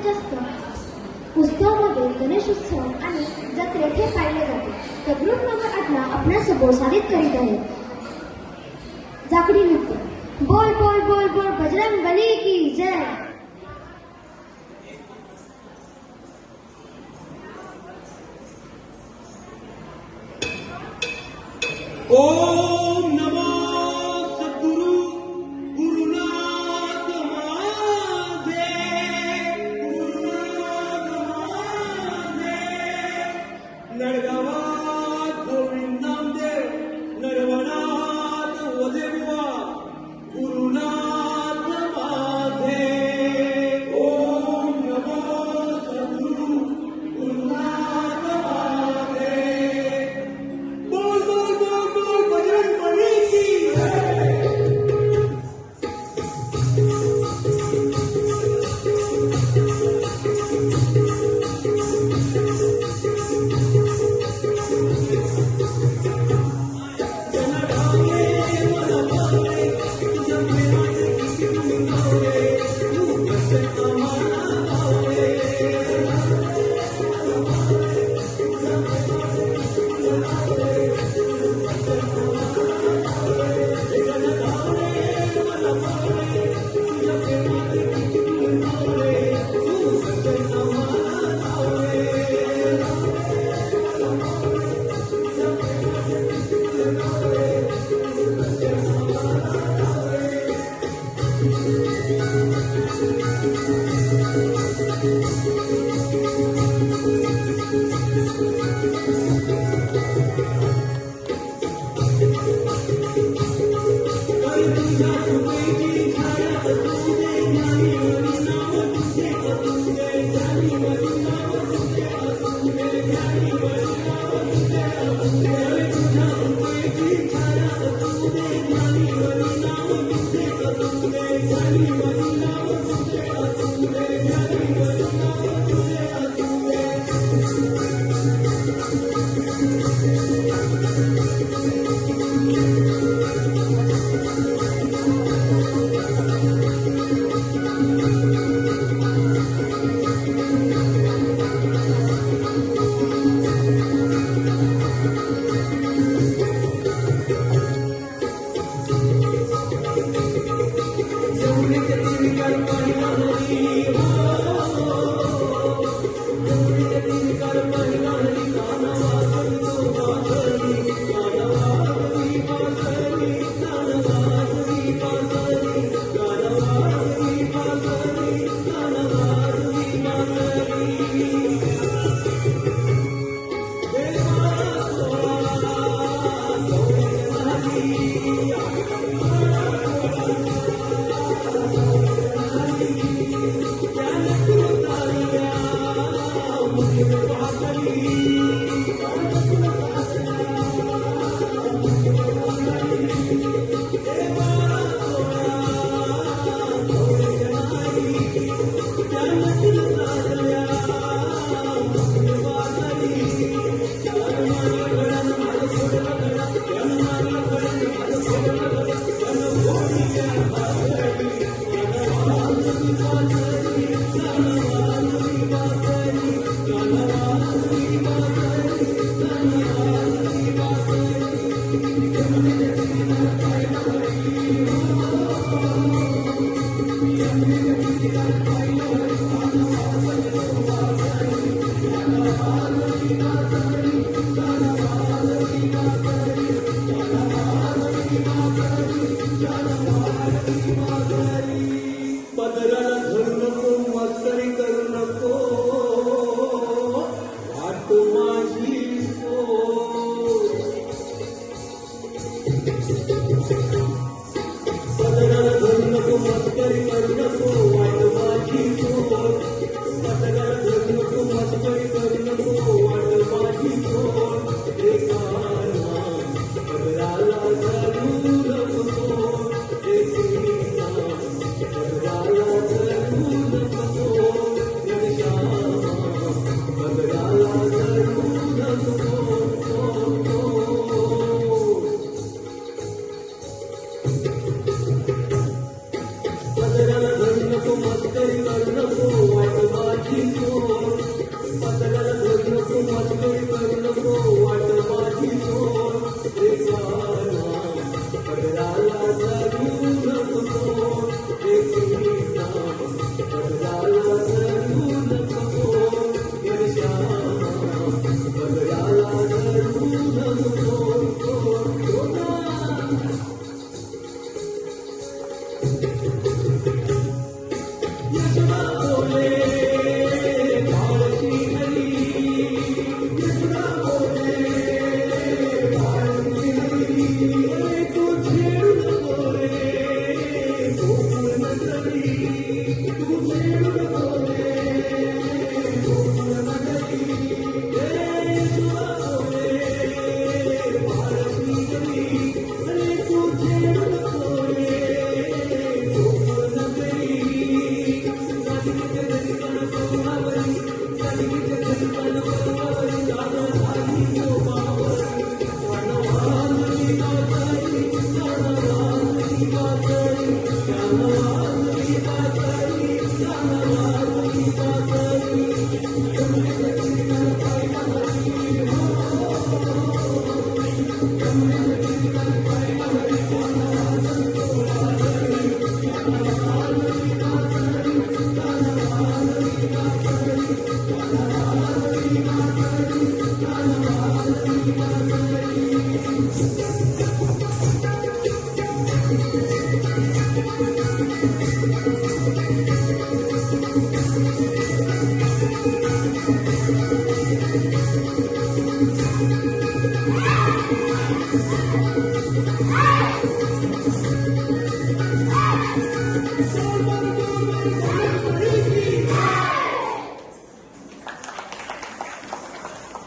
जास्तीत जास्त उत्सवामध्ये गणेशोत्सव आणि जत्रेत हे पाहिले जाते. तर ग्रुप नंबर 8 ला आपल्यासमोर सादर करीत आहे जाकडी नृत्य. बोल बोल बोल बोल बजरंग बली की जय. ओम नमो सद्गुरु गुरुनाथ माझे, गुरुनाथ माझे. नडगावात गोविंद नामदेव, नरवणात वजेबुवा, गुरुनाथ माझे. ओम नमो सद्गुरु गुरुनाथ माझे. बोल बोल बोल बोल बजरंग बली की जय. पदराला धरू नको, मस्करी करू नको, वाट माझी पदराला धरू नको, मस्करी करू नको, वाट माझी पदराला धरू नको, मस्करी करू नको, वाट माझी पदराला धरू नको, Soul